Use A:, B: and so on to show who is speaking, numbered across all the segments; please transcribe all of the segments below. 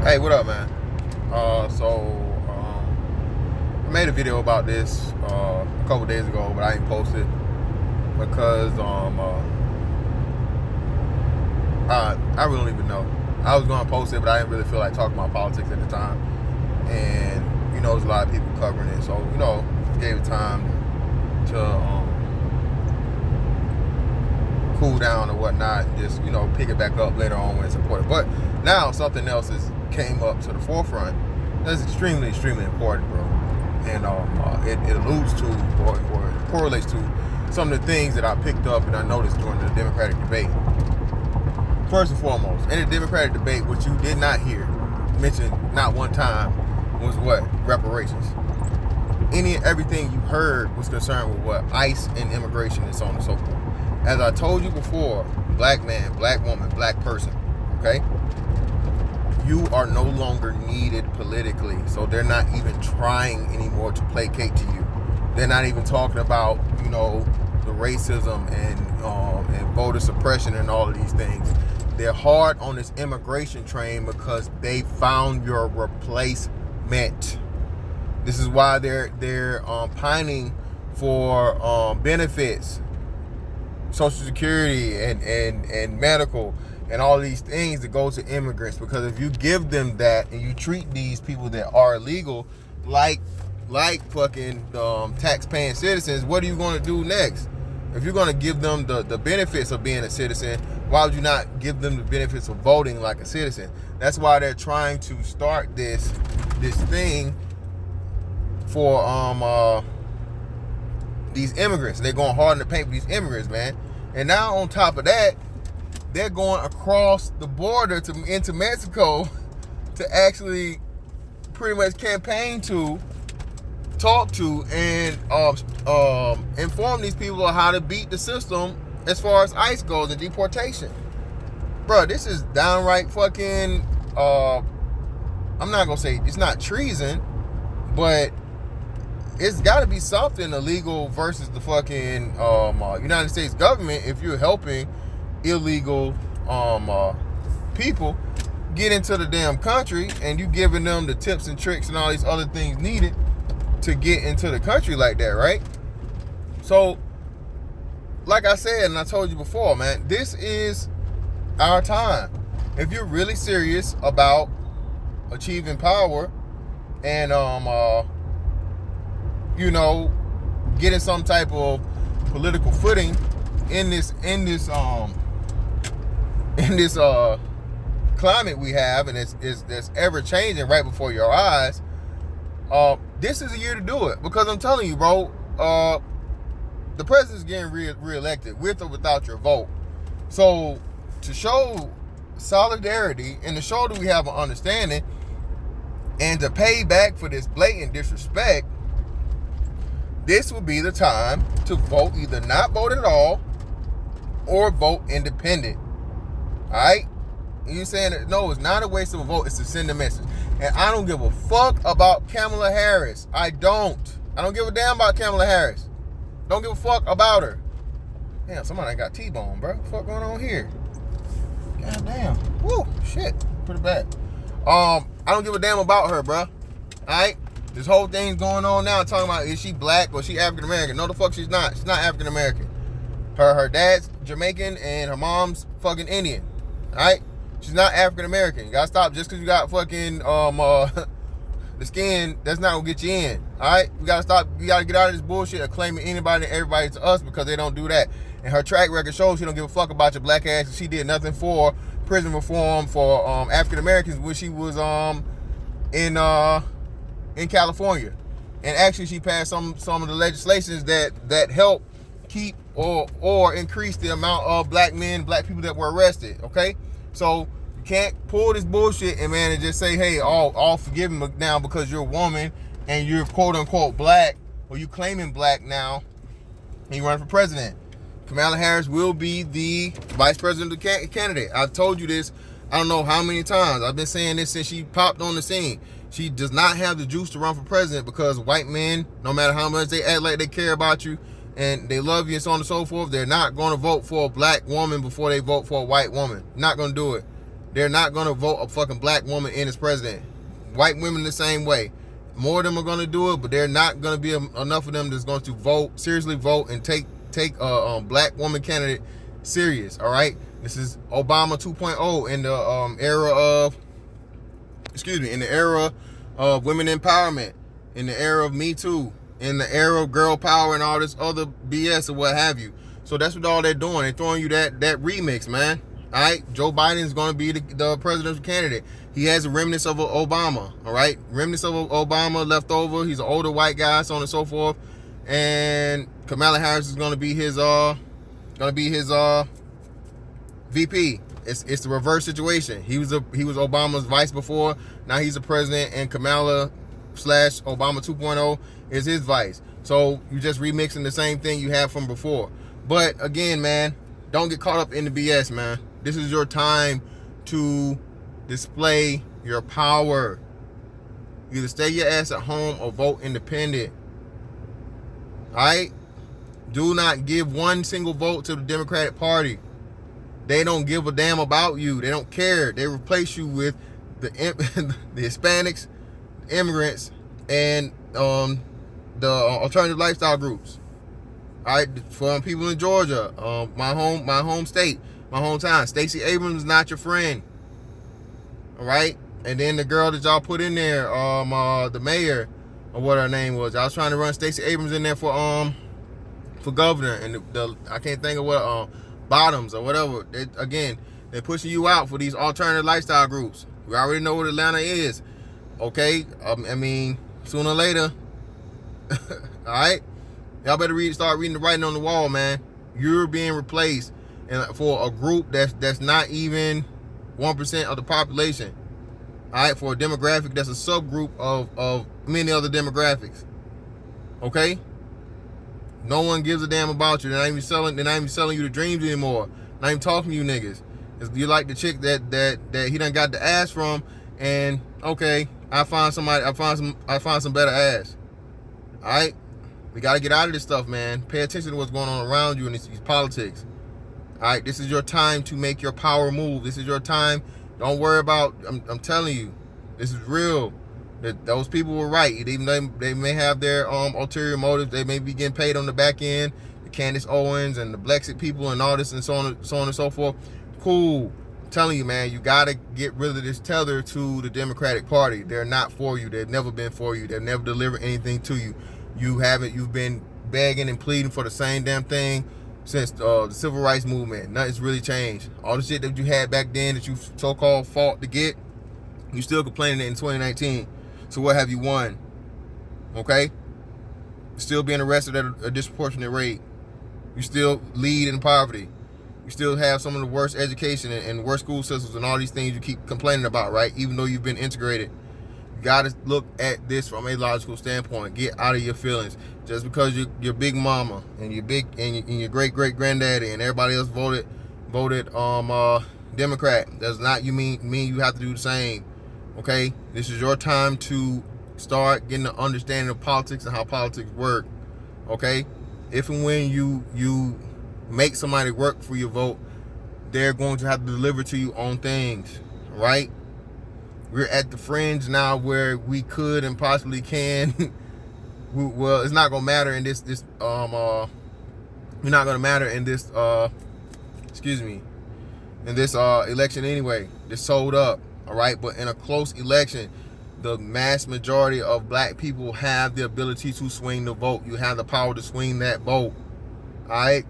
A: Hey, what up, man? I made a video about this a couple days ago, but I didn't post it because I really don't even know. I was going to post it, but I didn't really feel like talking about politics at the time. And there's a lot of people covering it, so gave it time to cool down or whatnot, and just pick it back up later on when it's important. But now something else came up to the forefront that's extremely, extremely important, bro. And it alludes to or correlates to some of the things that I picked up and I noticed during the Democratic debate. First and foremost, in the Democratic debate, what you did not hear mentioned not one time was what? Reparations. Everything you heard was concerned with what? ICE and immigration and so on and so forth. As I told you before, black man, black woman, black person, okay? You are no longer needed politically, so they're not even trying anymore to placate to you. They're not even talking about, the racism and voter suppression and all of these things. They're hard on this immigration train because they found your replacement. This is why they're pining for benefits, Social Security and medical and all these things that go to immigrants, because if you give them that and you treat these people that are illegal like fucking tax-paying citizens, what are you going to do next? If you're going to give them the benefits of being a citizen, why would you not give them the benefits of voting like a citizen? That's why they're trying to start this thing for these immigrants. They're going hard in the paint for these immigrants, man. And now on top of that, they're going across the border into Mexico to actually pretty much campaign to, talk to, and inform these people on how to beat the system as far as ICE goes and deportation. Bro, this is downright fucking, I'm not going to say it's not treason, but it's got to be something illegal versus the fucking United States government if you're helping illegal people get into the damn country and you giving them the tips and tricks and all these other things needed to get into the country like that, right? So, like I said, and I told you before, man, this is our time. If you're really serious about achieving power and getting some type of political footing in this climate we have, and it's ever changing right before your eyes. This is a year to do it, because I'm telling you, bro, the president's getting reelected with or without your vote. So to show solidarity and to show that we have an understanding and to pay back for this blatant disrespect, this would be the time to vote, either not vote at all or vote independent. Alright? You saying that no, it's not a waste of a vote, it's to send a message. And I don't give a fuck about Kamala Harris. I don't give a damn about Kamala Harris. Don't give a fuck about her. Damn, somebody got T-bone, bro. What the fuck going on here? God damn. Woo, shit. Pretty bad. I don't give a damn about her, bro. Alright? This whole thing's going on now talking about, is she black or she African American? No, the fuck she's not. She's not African American. Her dad's Jamaican and her mom's fucking Indian. Alright? She's not African American. You gotta stop just because you got fucking the skin, that's not gonna get you in. Alright? We gotta stop. We gotta get out of this bullshit of claiming anybody and everybody to us, because they don't do that. And her track record shows she don't give a fuck about your black ass. She did nothing for prison reform for African Americans when she was in California. And actually she passed some of the legislations that help keep or increase the amount of black people that were arrested. Okay? So you can't pull this bullshit and just say, hey, all forgiven now because you're a woman and you're quote unquote black, or you claiming black now and you run for president. Kamala Harris will be the vice president candidate. I've told you this, I don't know how many times. I've been saying this since she popped on the scene. She does not have the juice to run for president, because white men, no matter how much they act like they care about you and they love you and so on and so forth, they're not going to vote for a black woman before they vote for a white woman. Not going to do it. they're not going to vote a fucking black woman in as president. White women the same way. More of them are going to do it, but they're not going to be enough of them that's going to vote, seriously vote, and take a black woman candidate serious. All right, this is Obama 2.0 in the era of women empowerment, in the era of Me Too, in the era of girl power and all this other BS or what have you. So that's what all they're doing. They're throwing you that remix, man. All right, Joe Biden is going to be the presidential candidate. He has the remnants of Obama. All right, remnants of Obama left over. He's an older white guy, so on and so forth. And Kamala Harris is going to be his VP. It's the reverse situation. He was Obama's vice before. Now he's the president, and Kamala / Obama 2.0 is his vice. So you just remixing the same thing you had from before. But again, man, don't get caught up in the BS, man. This is your time to display your power. Either stay your ass at home or vote independent. All right? Do not give one single vote to the Democratic Party. They don't give a damn about you. They don't care. They replace you with the Hispanics, immigrants, and the alternative lifestyle groups. All right, for people in Georgia, my home state, my hometown. Stacey Abrams is not your friend. All right, and then the girl that y'all put in there, the mayor, or what her name was. I was trying to run Stacey Abrams in there for governor, and I can't think of what Bottoms or whatever. They're pushing you out for these alternative lifestyle groups. We already know what Atlanta is. Okay, I mean, sooner or later. All right. Y'all better start reading the writing on the wall, man. You're being replaced for a group that's not even 1% of the population. All right, for a demographic that's a subgroup of many other demographics. Okay? No one gives a damn about you. They're not even selling you the dreams anymore. Not even talking to you niggas. You like the chick that he done got the ass from, and okay, I find some better ass. All right? We got to get out of this stuff, man. Pay attention to what's going on around you in these politics. All right, this is your time to make your power move. This is your time. Don't worry about, I'm telling you, this is real. Those people were right. Even though they may have their ulterior motives, they may be getting paid on the back end. The Candace Owens and the Brexit people and all this and so on and so forth. Cool. I'm telling you, man, you got to get rid of this tether to the Democratic Party. They're not for you. They've never been for you. They've never delivered anything to you. You've been begging and pleading for the same damn thing since the civil rights movement. Nothing's really changed. All the shit that you had back then that you so-called fought to get, you still complaining it in 2019. So what have you won? Okay? You're still being arrested at a disproportionate rate. You still lead in poverty. You still have some of the worst education and worst school systems and all these things you keep complaining about, right? Even though you've been integrated. Got to look at this from a logical standpoint. Get out of your feelings. Just because your big mama and your great granddaddy and everybody else voted Democrat does not mean you have to do the same. Okay, this is your time to start getting an understanding of politics and how politics work. Okay, if and when you make somebody work for your vote, they're going to have to deliver to you on things, right? We're at the fringe now where we could and possibly can. Well, it's not gonna matter in this. We're not gonna matter in this. In this election anyway. They're sold up. All right, but in a close election, the mass majority of black people have the ability to swing the vote. You have the power to swing that vote. All right,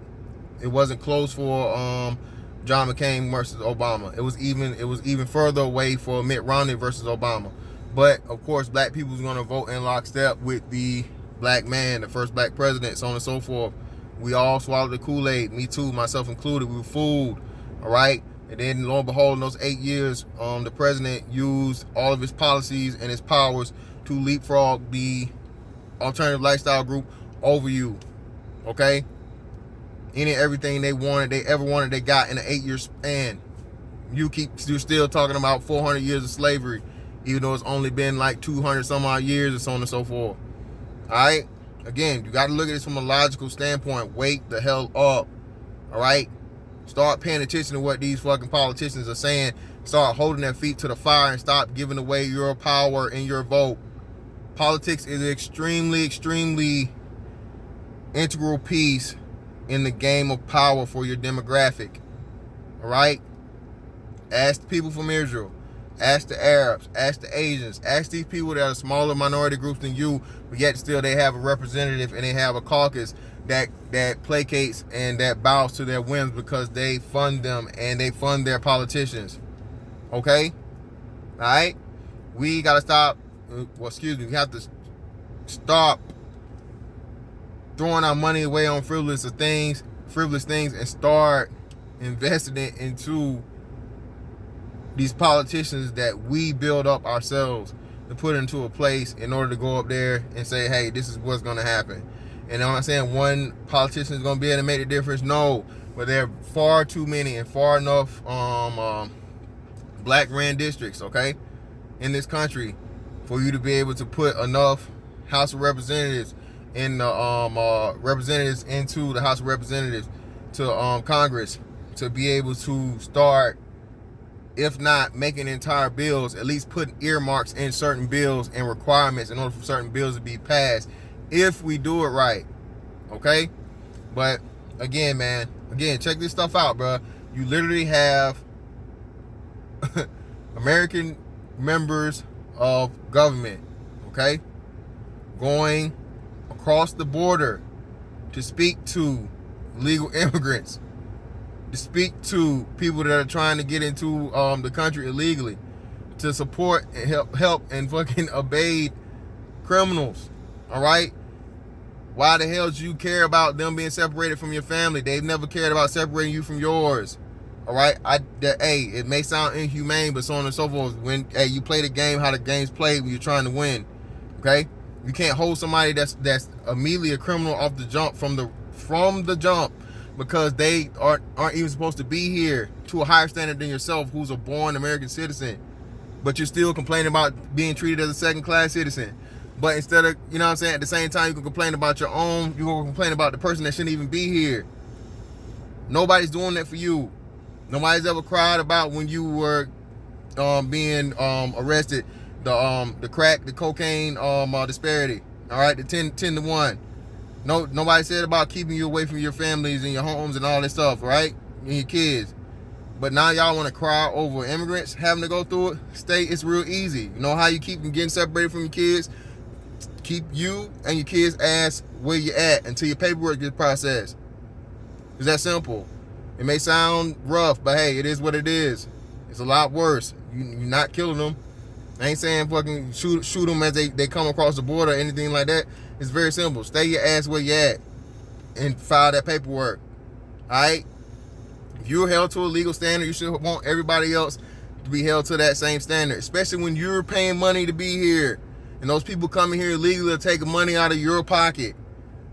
A: it wasn't close for John McCain versus Obama. It was even further away for Mitt Romney versus Obama. But of course, black people is going to vote in lockstep with the black man, the first black president, so on and so forth. We all swallowed the Kool-Aid, me too, myself included. We were fooled, all right? And then lo and behold, in those 8 years, the president used all of his policies and his powers to leapfrog the alternative lifestyle group over you, okay? Any and everything they ever wanted, they got in an 8-year span. You're still talking about 400 years of slavery, even though it's only been like 200 some odd years, and so on and so forth. All right? Again, you got to look at this from a logical standpoint. Wake the hell up. All right? Start paying attention to what these fucking politicians are saying start holding their feet to the fire and stop giving away your power and your vote. Politics is an extremely, extremely integral piece in the game of power for your demographic. All right? Ask the people from Israel. Ask the Arabs. Ask the Asians. Ask these people that are smaller minority groups than you, but yet still they have a representative and they have a caucus that placates and that bows to their whims because they fund them and they fund their politicians. Okay? All right? We got to stop. We have to stop throwing our money away on frivolous things, and start investing it into these politicians that we build up ourselves to put into a place in order to go up there and say, hey, this is what's going to happen. And I'm not saying one politician is going to be able to make a difference. No, but there are far too many and far enough black ran districts, okay, in this country for you to be able to put enough House of Representatives in the representatives into the House of Representatives to Congress to be able to start, if not making entire bills, at least putting earmarks in certain bills and requirements in order for certain bills to be passed if we do it right. Okay? But again, man, check this stuff out, bro. You literally have American members of government, okay, going across the border to speak to legal immigrants, to speak to people that are trying to get into the country illegally, to support and help and fucking evade criminals. All right? Why the hell do you care about them being separated from your family? They've never cared about separating you from yours. All right? It may sound inhumane, but so on and so forth. When you play the game, how the game's played when you're trying to win. Okay? You can't hold somebody that's immediately a criminal off the jump from the jump, because they aren't even supposed to be here to a higher standard than yourself, who's a born American citizen. But you're still complaining about being treated as a second-class citizen. But instead of, you know what I'm saying, at the same time you can complain about your own, you can complain about the person that shouldn't even be here. Nobody's doing that for you. Nobody's ever cried about when you were being arrested, the crack, the cocaine disparity. All right, the 10 to 1. Nobody said about keeping you away from your families and your homes and all this stuff, right? And your kids. But now y'all want to cry over immigrants having to go through it? It's real easy. You know how you keep them getting separated from your kids? Keep you and your kids' ass where you at until your paperwork gets processed. It's that simple. It may sound rough, but hey, it is what it is. It's a lot worse. You're not killing them. I ain't saying fucking shoot them as they come across the border or anything like that. It's very simple. Stay your ass where you at and file that paperwork. All right? If you're held to a legal standard, you should want everybody else to be held to that same standard, especially when you're paying money to be here. And those people coming here illegally are taking money out of your pocket,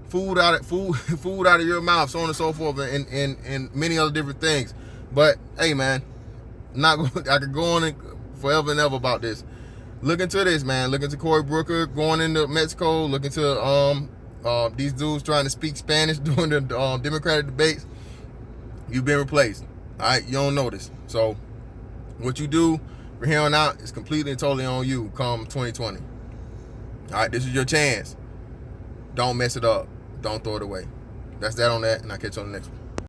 A: food out of your mouth, so on and so forth, and many other different things. But hey, man, I could go on forever and ever about this. Look into this, man. Look into Cory Booker going into Mexico. Look into these dudes trying to speak Spanish during the Democratic debates. You've been replaced. All right, you don't know this. So what you do from here on out is completely and totally on you come 2020. All right, this is your chance. Don't mess it up. Don't throw it away. That's that on that, and I'll catch you on the next one.